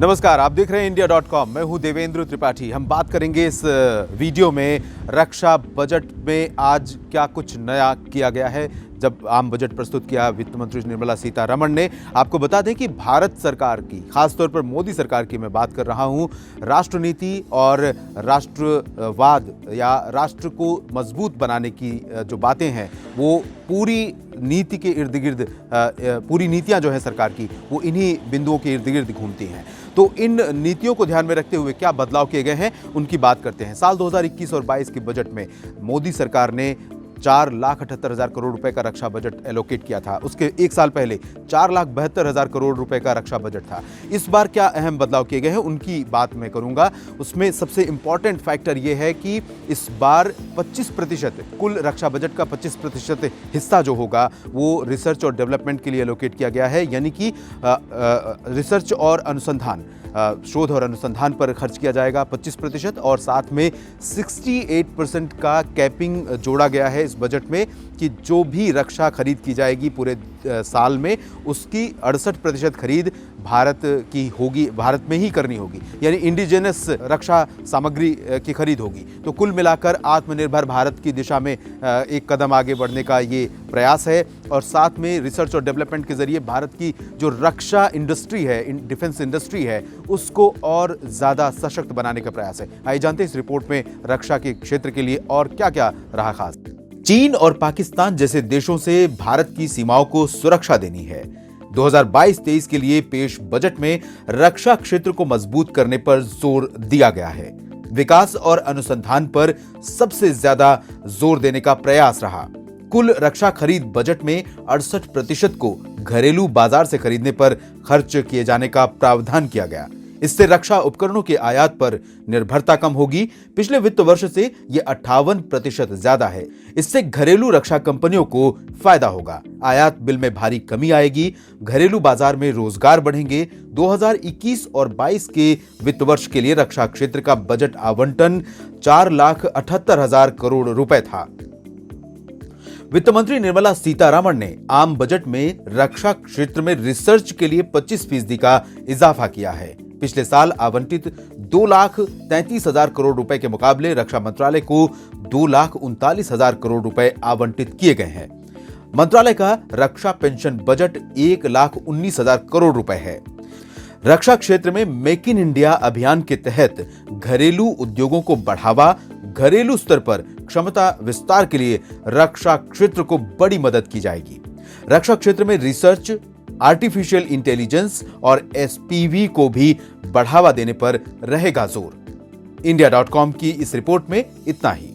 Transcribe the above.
नमस्कार, आप देख रहे हैं इंडिया.com। मैं हूं देवेंद्र त्रिपाठी। हम बात करेंगे इस वीडियो में रक्षा बजट में आज क्या कुछ नया किया गया है। जब आम बजट प्रस्तुत किया वित्त मंत्री निर्मला सीतारमण ने, आपको बता दें कि भारत सरकार की, खासतौर पर मोदी सरकार की मैं बात कर रहा हूं, राष्ट्र नीति और राष्ट्रवाद या राष्ट्र को मजबूत बनाने की जो बातें हैं वो पूरी नीति के इर्द गिर्द, पूरी नीतियां जो है सरकार की वो इन्हीं बिंदुओं के इर्द गिर्द घूमती हैं। तो इन नीतियों को ध्यान में रखते हुए क्या बदलाव किए गए हैं उनकी बात करते हैं। साल 2021 और 22 के बजट में मोदी सरकार ने 4,78,000 करोड़ रुपए का रक्षा बजट एलोकेट किया था। उसके एक साल पहले 4,72,000 करोड़ रुपए का रक्षा बजट था। इस बार क्या अहम बदलाव किए गए हैं उनकी बात मैं करूंगा। उसमें सबसे इंपॉर्टेंट फैक्टर यह है कि इस बार 25%, कुल रक्षा बजट का 25% हिस्सा जो होगा वो रिसर्च और डेवलपमेंट के लिए एलोकेट किया गया है, यानी कि रिसर्च और अनुसंधान, शोध और अनुसंधान पर खर्च किया जाएगा 25%, और साथ में 68% का कैपिंग जोड़ा गया है इस बजट में कि जो भी रक्षा खरीद की जाएगी पूरे साल में उसकी 68% खरीद भारत की होगी, भारत में ही करनी होगी, यानी इंडिजिनस रक्षा सामग्री की खरीद होगी। तो कुल मिलाकर आत्मनिर्भर भारत की दिशा में एक कदम आगे बढ़ने का ये प्रयास है, और साथ में रिसर्च और डेवलपमेंट के जरिए भारत की जो रक्षा इंडस्ट्री है, डिफेंस इंडस्ट्री है, उसको और ज़्यादा सशक्त बनाने का प्रयास है। आइए जानते हैं इस रिपोर्ट में रक्षा के क्षेत्र के लिए और क्या क्या रहा खास। चीन और पाकिस्तान जैसे देशों से भारत की सीमाओं को सुरक्षा देनी है। 2022-23 के लिए पेश बजट में रक्षा क्षेत्र को मजबूत करने पर जोर दिया गया है। विकास और अनुसंधान पर सबसे ज्यादा जोर देने का प्रयास रहा। कुल रक्षा खरीद बजट में 68% को घरेलू बाजार से खरीदने पर खर्च किए जाने का प्रावधान किया गया। इससे रक्षा उपकरणों के आयात पर निर्भरता कम होगी। पिछले वित्त वर्ष से यह 58% ज्यादा है। इससे घरेलू रक्षा कंपनियों को फायदा होगा। आयात बिल में भारी कमी आएगी। घरेलू बाजार में रोजगार बढ़ेंगे। 2021 और 22 के वित्त वर्ष के लिए रक्षा क्षेत्र का बजट आवंटन 4,78,000 करोड़ रुपए था। वित्त मंत्री निर्मला सीतारमण ने आम बजट में रक्षा क्षेत्र में रिसर्च के लिए 25% का इजाफा किया है। पिछले साल आवंटित 2,33,000 करोड़ रुपए के मुकाबले रक्षा मंत्रालय को 2,39,000 करोड़ रुपए आवंटित किए गए हैं। मंत्रालय का रक्षा पेंशन बजट 1,19,000 करोड़ रुपए है। रक्षा क्षेत्र में मेक इन इंडिया अभियान के तहत घरेलू उद्योगों को बढ़ावा, घरेलू स्तर पर क्षमता विस्तार के लिए रक्षा क्षेत्र को बड़ी मदद की जाएगी। रक्षा क्षेत्र में रिसर्च, आर्टिफिशियल इंटेलिजेंस और एसपीवी को भी बढ़ावा देने पर रहेगा जोर। इंडिया.com की इस रिपोर्ट में इतना ही।